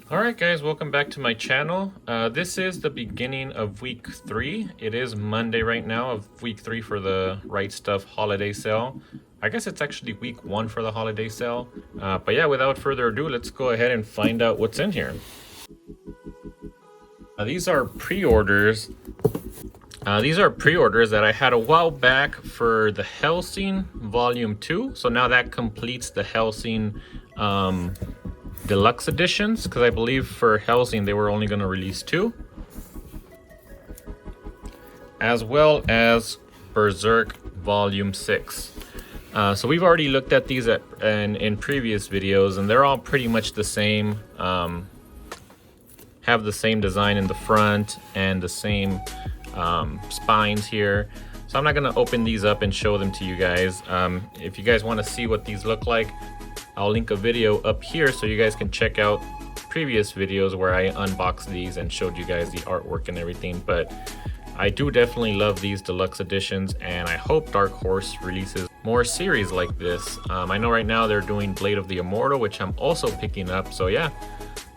Alright guys, welcome back to my channel. This is the beginning of week 3. It is Monday right now of week 3 for the Rightstuf holiday sale. I guess it's actually week 1 for the holiday sale. But yeah, without further ado, let's go ahead and find out what's in here. These are pre-orders. That I had a while back for the Hellsing Volume 2. So now that completes the Hellsing deluxe editions, because I believe for Hellsing they were only going to release 2, as well as Berserk Volume 6. So we've already looked at these in previous videos, and they're all pretty much the same. Have the same design in the front and the same spines here. So I'm not going to open these up and show them to you guys. If you guys want to see what these look like, I'll link a video up here so you guys can check out previous videos where I unboxed these and showed you guys the artwork and everything. But I do definitely love these deluxe editions, and I hope Dark Horse releases more series like this. I know right now they're doing Blade of the Immortal, which I'm also picking up. So yeah,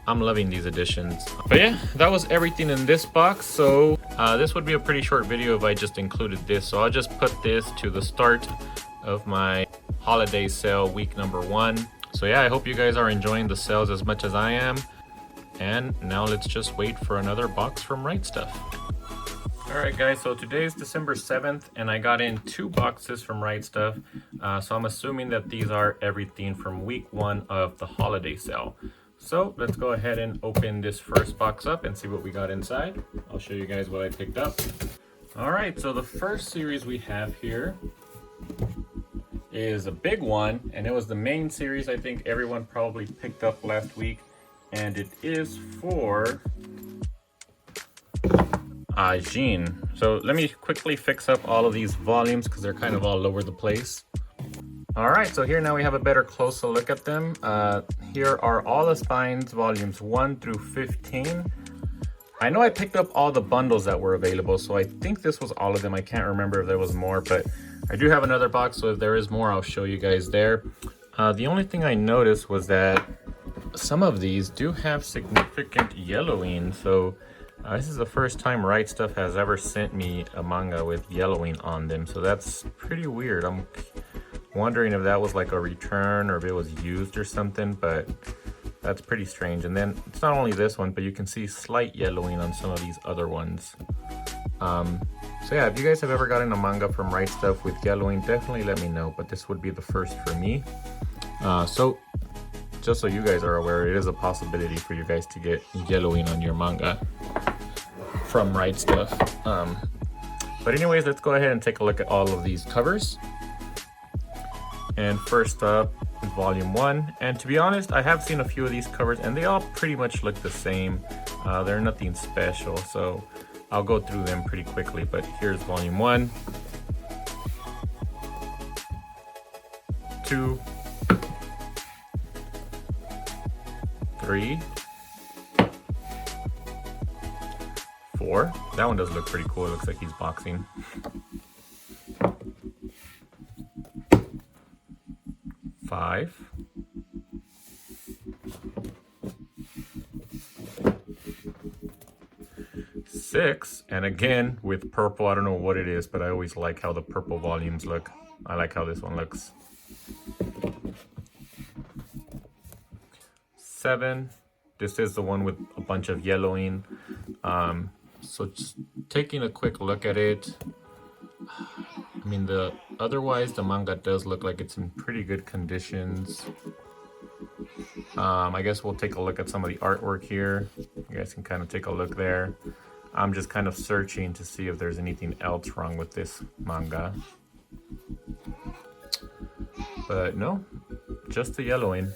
I'm loving these editions. But yeah, that was everything in this box. So this would be a pretty short video if I just included this. So I'll just put this to the start of my holiday sale week number 1. So yeah, I hope you guys are enjoying the sales as much as I am. And now let's just wait for another box from Rightstuf. Alright guys, so today is December 7th and I got in 2 boxes from Rightstuf. So I'm assuming that these are everything from week 1 of the holiday sale. So let's go ahead and open this first box up and see what we got inside. I'll show you guys what I picked up. Alright, so the first series we have here is a big one, and it was the main series I think everyone probably picked up last week, and it is for Ajin. So let me quickly fix up all of these volumes because they're kind of all over the place. Alright, so here now we have a better closer look at them. Here are all the spines, volumes 1 through 15. I know I picked up all the bundles that were available, so I think this was all of them. I can't remember if there was more, but I do have another box, so if there is more, I'll show you guys there. The only thing I noticed was that some of these do have significant yellowing, so this is the first time Rightstuf has ever sent me a manga with yellowing on them, so that's pretty weird. I'm wondering if that was like a return or if it was used or something, but that's pretty strange. And then it's not only this one, but you can see slight yellowing on some of these other ones. So yeah, if you guys have ever gotten a manga from Rightstuf with yellowing, definitely let me know, but this would be the first for me. So just so you guys are aware, it is a possibility for you guys to get yellowing on your manga from Rightstuf. But anyways, let's go ahead and take a look at all of these covers. And first up is volume 1, and to be honest, I have seen a few of these covers and they all pretty much look the same. They're nothing special, so I'll go through them pretty quickly. But here's volume 1, 2, 3, 4. That one does look pretty cool. It looks like he's boxing. 5, 6, and again with purple. I don't know what it is, but I always like how the purple volumes look. I like how this one looks. 7, this is the one with a bunch of yellowing. So just taking a quick look at it, I mean, otherwise the manga does look like it's in pretty good conditions. I guess we'll take a look at some of the artwork here. You guys can kind of take a look there. I'm just kind of searching to see if there's anything else wrong with this manga. But no, just the yellowing.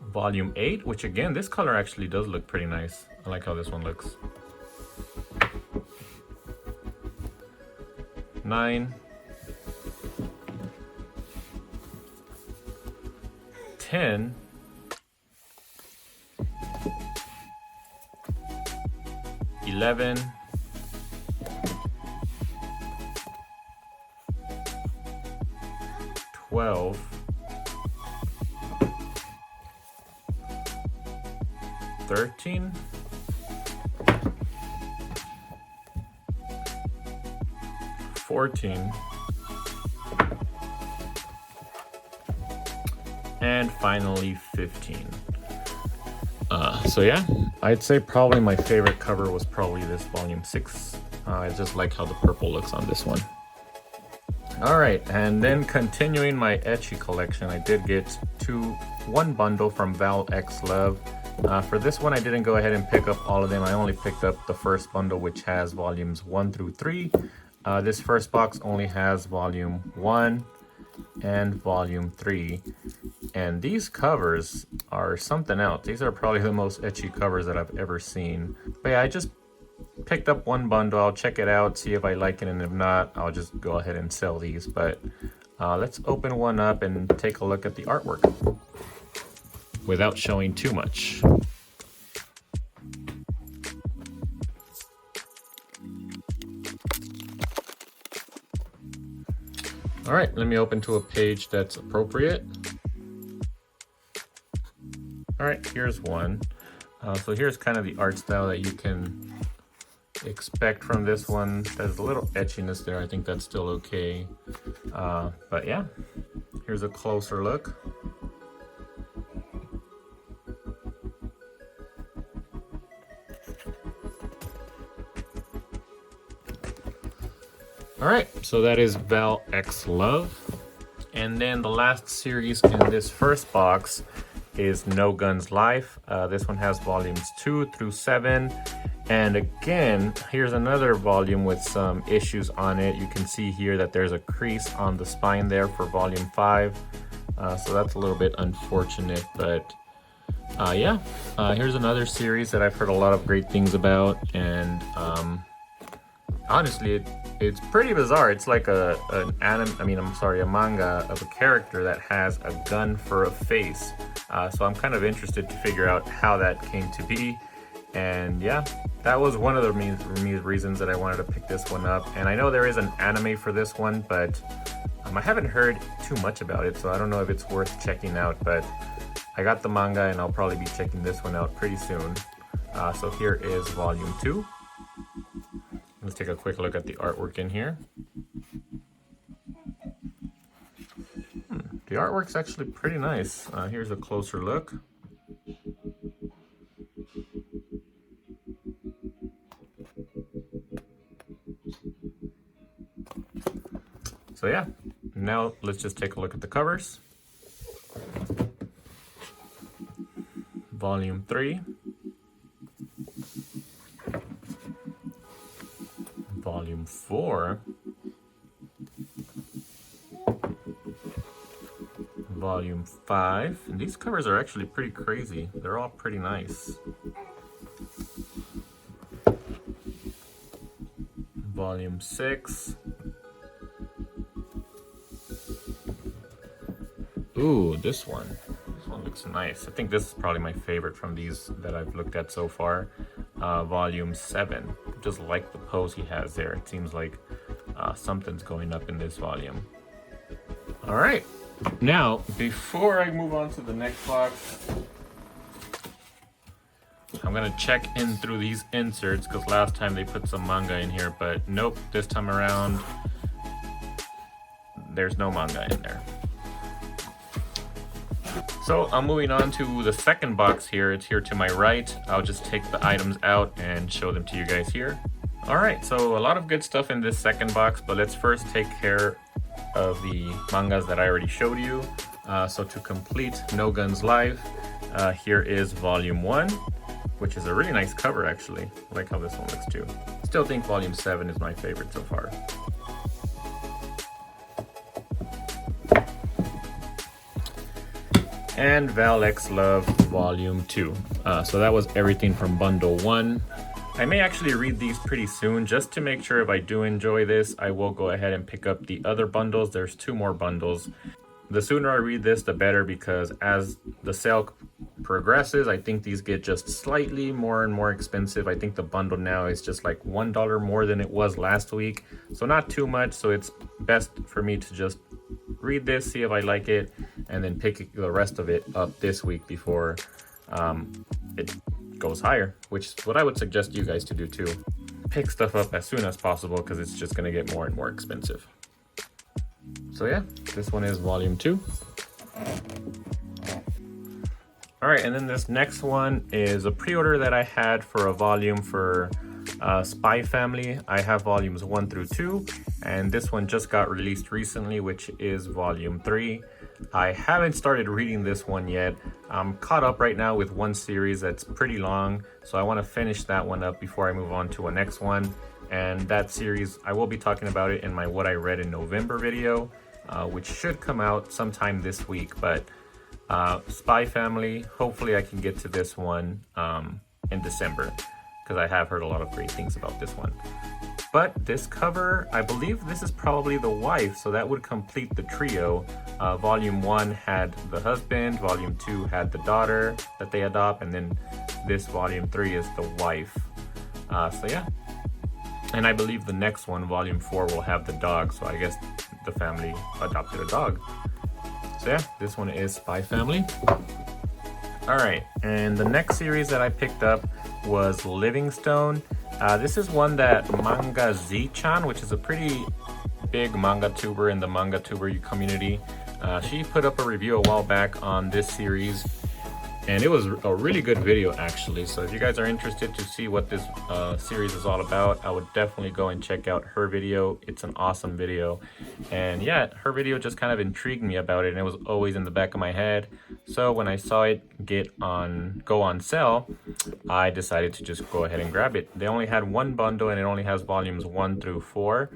Volume 8, which again, this color actually does look pretty nice. I like how this one looks. 9, 10, 11, 12, 13. And finally 15. So yeah, I'd say probably my favorite cover was probably this volume 6. I just like how the purple looks on this one. All right, and then continuing my ecchi collection, I did get one bundle from Val X Love. For this one, I didn't go ahead and pick up all of them. I only picked up the first bundle, which has volumes 1 through 3. This first box only has volume 1 and volume 3. And these covers are something else. These are probably the most ecchi covers that I've ever seen. But yeah, I just picked up one bundle. I'll check it out, see if I like it, and if not, I'll just go ahead and sell these. But let's open one up and take a look at the artwork without showing too much. All right, let me open to a page that's appropriate. All right, here's one. So here's kind of the art style that you can expect from this one. There's a little etchiness there. I think that's still okay. But yeah, here's a closer look. All right, so that is Val X Love. And then the last series in this first box is No Guns Life. This one has volumes 2 through 7. And again, here's another volume with some issues on it. You can see here that there's a crease on the spine there for volume 5. So that's a little bit unfortunate, but yeah, here's another series that I've heard a lot of great things about. And honestly, it's pretty bizarre. It's like a manga of a character that has a gun for a face. So I'm kind of interested to figure out how that came to be. And yeah, that was one of the reasons that I wanted to pick this one up. And I know there is an anime for this one, but I haven't heard too much about it, so I don't know if it's worth checking out. But I got the manga, and I'll probably be checking this one out pretty soon. So here is volume 2. Let's take a quick look at the artwork in here. The artwork's actually pretty nice. Here's a closer look. So yeah, now let's just take a look at the covers. Volume 3. Volume 4. Volume 5. And these covers are actually pretty crazy. They're all pretty nice. Volume 6. Ooh, this one. This one looks nice. I think this is probably my favorite from these that I've looked at so far. Volume 7. Just like the pose he has there. It seems like something's going up in this volume. All right. Now, before I move on to the next box, I'm gonna check in through these inserts because last time they put some manga in here, but nope, this time around, there's no manga in there. So I'm moving on to the second box here. It's here to my right. I'll just take the items out and show them to you guys here. All right, so a lot of good stuff in this second box, but let's first take care of the mangas that I already showed you. So to complete No Guns Live, here is volume 1, which is a really nice cover actually. I like how this one looks too. Still think volume 7 is my favorite so far. And Val X Love volume 2. So that was everything from bundle 1. I may actually read these pretty soon just to make sure if I do enjoy this, I will go ahead and pick up the other bundles. There's 2 more bundles. The sooner I read this, the better, because as the sale progresses, I think these get just slightly more and more expensive. I think the bundle now is just like $1 more than it was last week. So not too much. So it's best for me to just read this, see if I like it, and then pick the rest of it up this week before it goes higher, which is what I would suggest you guys to do too. Pick stuff up as soon as possible because it's just going to get more and more expensive. So yeah, this one is volume 2. All right, and then this next one is a pre-order that I had for a volume for Spy Family. I have volumes 1 through 2, and this one just got released recently, which is volume 3. I haven't started reading this one yet. I'm caught up right now with one series that's pretty long, so I want to finish that one up before I move on to a next one. And that series, I will be talking about it in my What I Read in November video, which should come out sometime this week. But Spy Family, hopefully I can get to this one in December, because I have heard a lot of great things about this one. But this cover, I believe this is probably the wife, so that would complete the trio. Volume 1 had the husband, Volume 2 had the daughter that they adopt, and then this Volume 3 is the wife. So yeah. And I believe the next one, Volume 4, will have the dog, so I guess the family adopted a dog. So yeah, this one is Spy Family. All right, and the next series that I picked up was Livingstone. This is one that Manga Z-chan, which is a pretty big manga tuber in the manga tuber community, she put up a review a while back on this series, and it was a really good video actually. So if you guys are interested to see what this series is all about, I would definitely go and check out her video. It's an awesome video, and yeah, her video just kind of intrigued me about it, and it was always in the back of my head. So when I saw it go on sale, I decided to just go ahead and grab it. They only had one bundle, and it only has volumes 1 through 4.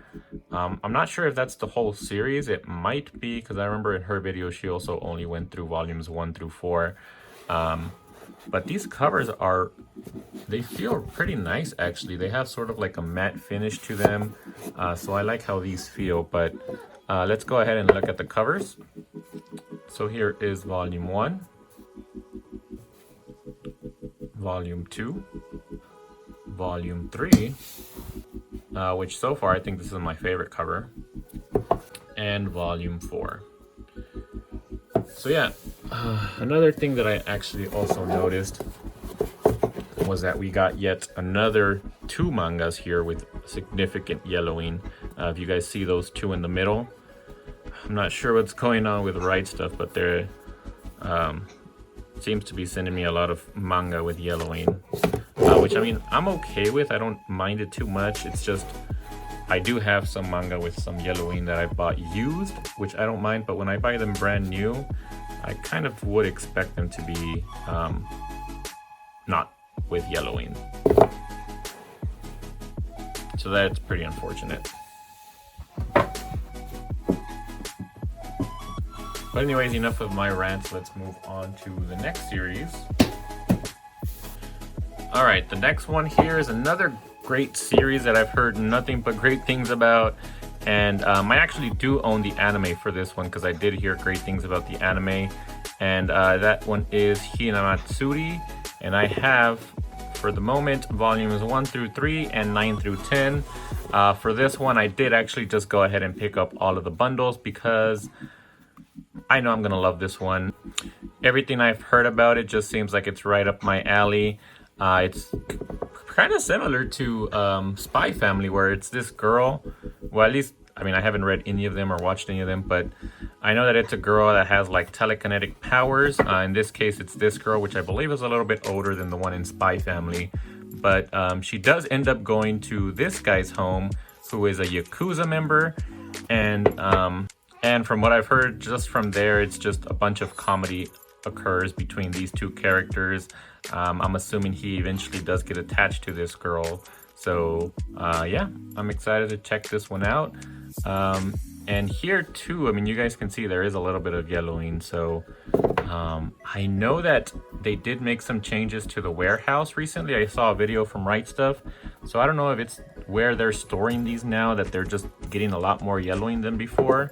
I'm not sure if that's the whole series. It might be, because I remember in her video she also only went through volumes 1 through 4. But these covers they feel pretty nice actually. They have sort of like a matte finish to them, so I like how these feel. But let's go ahead and look at the covers. So here is volume 1, volume 2, volume 3, which so far I think this is my favorite cover, and volume 4. So yeah, another thing that I actually also noticed was that we got yet another 2 mangas here with significant yellowing. If you guys see those 2 in the middle, I'm not sure what's going on with Rightstuf, but they're seems to be sending me a lot of manga with yellowing, which I mean I'm okay with. I don't mind it too much. It's just I do have some manga with some yellowing that I bought used, which I don't mind, but when I buy them brand new, I kind of would expect them to be not with yellowing. So that's pretty unfortunate. But anyways, enough of my rants. Let's move on to the next series. All right, the next one here is another great series that I've heard nothing but great things about, and I actually do own the anime for this one because I did hear great things about the anime, and that one is Hinamatsuri, and I have for the moment volumes 1 through 3 and 9 through 10. For this one I did actually just go ahead and pick up all of the bundles because I know I'm gonna love this one. Everything I've heard about it just seems like it's right up my alley. It's kind of similar to Spy Family, where it's this girl, well at least, I mean I haven't read any of them or watched any of them, but I know that it's a girl that has like telekinetic powers. In this case it's this girl, which I believe is a little bit older than the one in Spy Family, but she does end up going to this guy's home, who is a Yakuza member, and from what I've heard, just from there, it's just a bunch of comedy occurs between these 2 characters. I'm assuming he eventually does get attached to this girl. So yeah, I'm excited to check this one out. And here too, I mean, you guys can see there is a little bit of yellowing. So I know that they did make some changes to the warehouse recently. I saw a video from Rightstuf. So I don't know if it's where they're storing these now that they're just getting a lot more yellowing than before.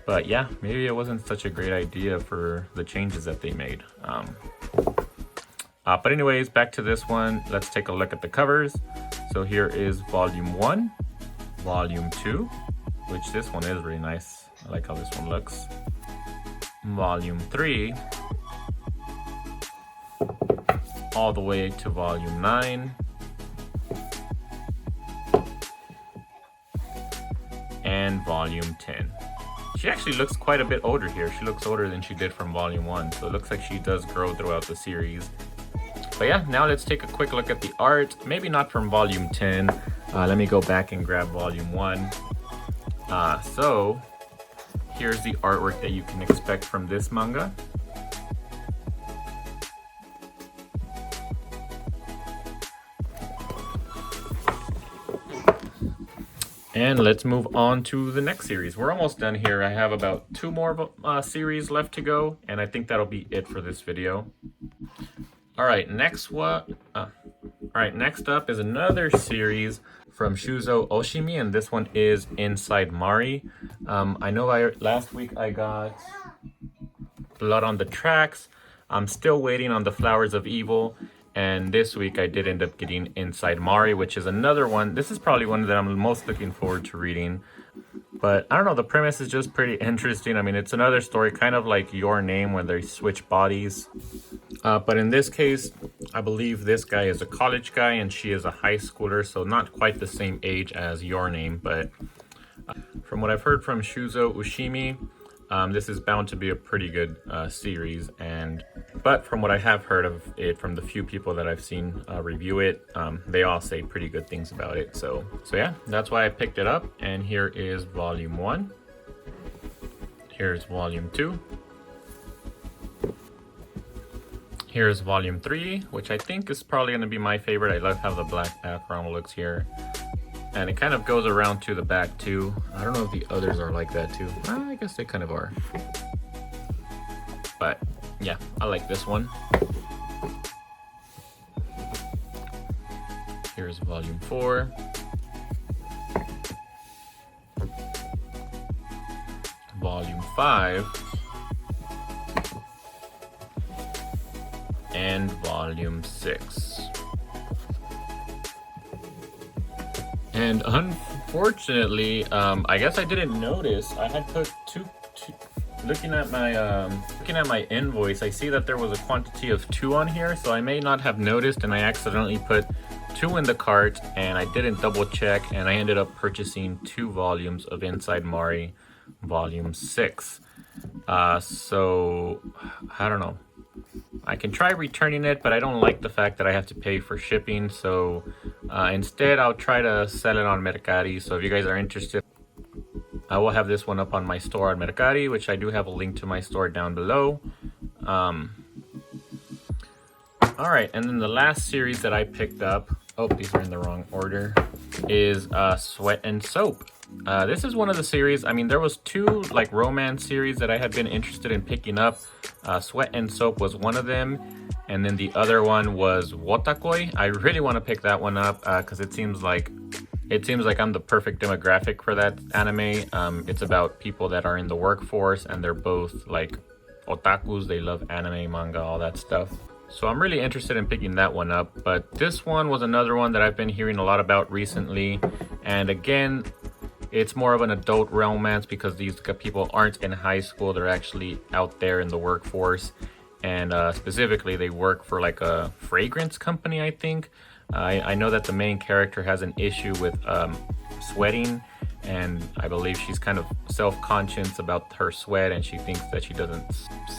But yeah, maybe it wasn't such a great idea for the changes that they made. But anyways, back to this one. Let's take a look at the covers. So here is volume 1, volume 2, which this one is really nice. I like how this one looks. Volume 3, all the way to volume 9. And volume 10. She actually looks quite a bit older here. She looks older than she did from volume 1. So it looks like she does grow throughout the series. But yeah, now let's take a quick look at the art. Maybe not from volume 10. Let me go back and grab volume 1. So here's the artwork that you can expect from this manga. And let's move on to the next series. We're almost done here. I have about 2 more series left to go, and I think that'll be it for this video. All right, next up is another series from Shuzo Oshimi, and this one is Inside Mari. I know last week I got Blood on the Tracks. I'm still waiting on the Flowers of Evil. And this week I did end up getting Inside Mari, which is another one. This is probably one that I'm most looking forward to reading. But I don't know, the premise is just pretty interesting. I mean, it's another story, kind of like Your Name, where they switch bodies. But in this case, I believe this guy is a college guy and she is a high schooler, so not quite the same age as Your Name. But from what I've heard from Shuzo Oshimi, this is bound to be a pretty good series, but from what I have heard of it from the few people that I've seen review it, they all say pretty good things about it. So yeah, that's why I picked it up. And here is volume 1. Here's volume 2. Here's volume 3, which I think is probably going to be my favorite. I love how the black background looks here. And it kind of goes around to the back too. I don't know if the others are like that too. I guess they kind of are. But yeah, I like this one. Here's volume 4. Volume 5. And volume 6. And unfortunately, I guess I didn't notice. I had put two looking at my invoice, I see that there was a quantity of 2 on here, so I may not have noticed, and I accidentally put 2 in the cart, and I didn't double check, and I ended up purchasing 2 volumes of Inside Mari, volume 6. So I don't know. I can try returning it, but I don't like the fact that I have to pay for shipping. So instead, I'll try to sell it on Mercari. So if you guys are interested, I will have this one up on my store on Mercari, which I do have a link to my store down below. All right, and then the last series that I picked up, oh, these are in the wrong order, is Sweat and Soap. This is one of the series, I mean, there was 2 like romance series that I had been interested in picking up. Sweat and Soap was one of them, and then the other one was Wotakoi. I really want to pick that one up because it seems like I'm the perfect demographic for that anime. It's about people that are in the workforce and they're both like otakus. They love anime, manga, all that stuff. So I'm really interested in picking that one up. But this one was another one that I've been hearing a lot about recently. And again, it's more of an adult romance because these people aren't in high school. They're actually out there in the workforce. And specifically, they work for like a fragrance company, I think. I know that the main character has an issue with sweating. And I believe she's kind of self-conscious about her sweat, and she thinks that she doesn't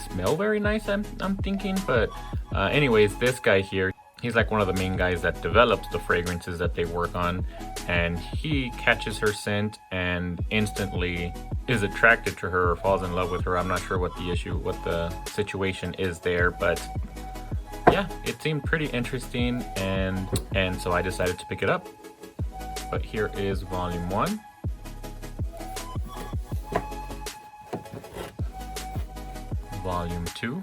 smell very nice, I'm thinking. But anyways, this guy here, he's like one of the main guys that develops the fragrances that they work on, and he catches her scent and instantly is attracted to her or falls in love with her. I'm not sure what the situation is there, but yeah, it seemed pretty interesting, and so I decided to pick it up. But here is volume 1. Volume 2.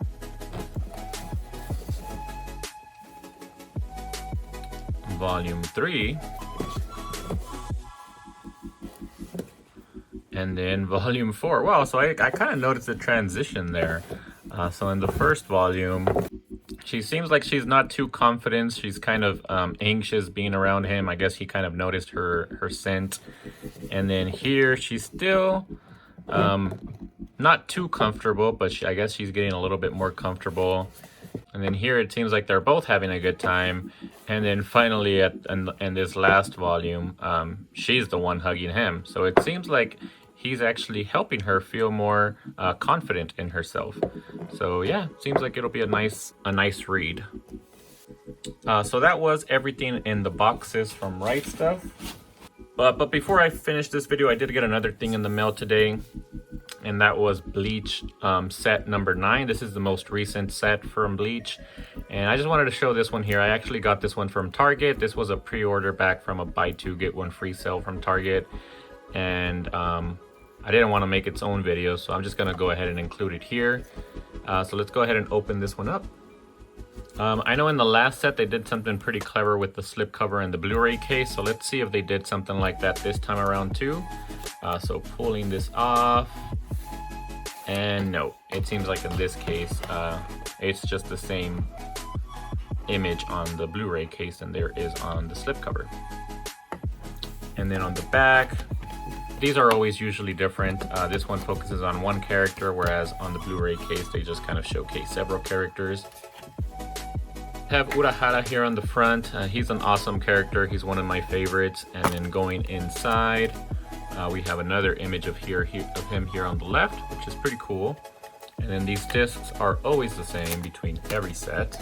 Volume 3. And then volume 4. Wow, so I kind of noticed a transition there. So in the first volume, she seems like she's not too confident. She's kind of anxious being around him. I guess he kind of noticed her scent. And then here, she's still not too comfortable, but I guess she's getting a little bit more comfortable. And then here it seems like they're both having a good time. And then finally in this last volume, she's the one hugging him. So it seems like he's actually helping her feel more confident in herself. So yeah, seems like it'll be a nice read. So that was everything in the boxes from Rightstuf. But before I finish this video, I did get another thing in the mail today, and that was Bleach set number 9. This is the most recent set from Bleach, and I just wanted to show this one here. I actually got this one from Target. This was a pre-order back from a buy two get one free sale from Target, and I didn't want to make its own video, so I'm just gonna go ahead and include it here. So let's go ahead and open this one up. I know in the last set they did something pretty clever with the slipcover and the Blu-ray case, so let's see if they did something like that this time around too. So pulling this off, and no, it seems like in this case it's just the same image on the Blu-ray case than there is on the slipcover. And then on the back, these are always usually different. This one focuses on one character, whereas on the Blu-ray case they just kind of showcase several characters. Have Urahara here on the front. He's an awesome character. He's one of my favorites. And then going inside, we have another image of him here on the left, which is pretty cool. And then these discs are always the same between every set,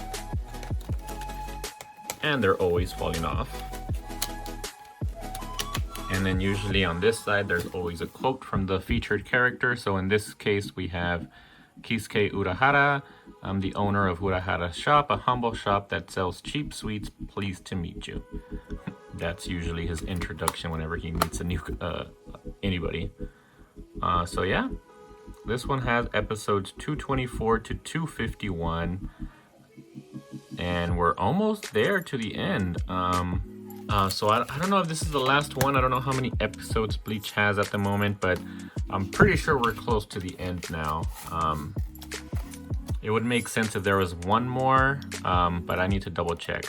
and they're always falling off. And then usually on this side, there's always a quote from the featured character. So in this case, we have Kisuke Urahara. I'm the owner of Urahara Shop, a humble shop that sells cheap sweets. Pleased to meet you. That's usually his introduction whenever he meets a new anybody. So yeah, this one has episodes 224 to 251, and we're almost there to the end. So I don't know if this is the last one. I don't know how many episodes Bleach has at the moment, but I'm pretty sure we're close to the end now. It would make sense if there was one more, but I need to double check.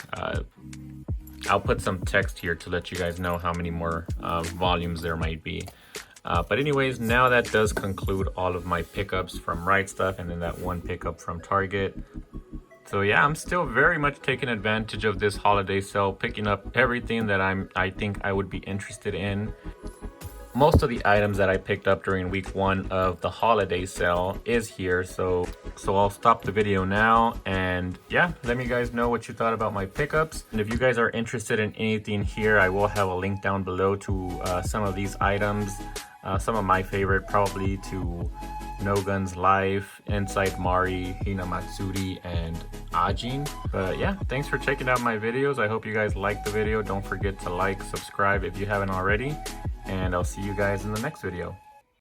I'll put some text here to let you guys know how many more volumes there might be. But anyways, now that does conclude all of my pickups from Rightstuf, and then that one pickup from Target. So yeah, I'm still very much taking advantage of this holiday sale, picking up everything that I think I would be interested in. Most of the items that I picked up during week 1 of the holiday sale is here, so I'll stop the video now, and yeah, let me guys know what you thought about my pickups. And if you guys are interested in anything here, I will have a link down below to some of these items. Some of my favorite probably to No Gun's Life, Inside Mari, Hinamatsuri, and Ajin. But yeah, thanks for checking out my videos. I hope you guys liked the video. Don't forget to like, subscribe if you haven't already, and I'll see you guys in the next video.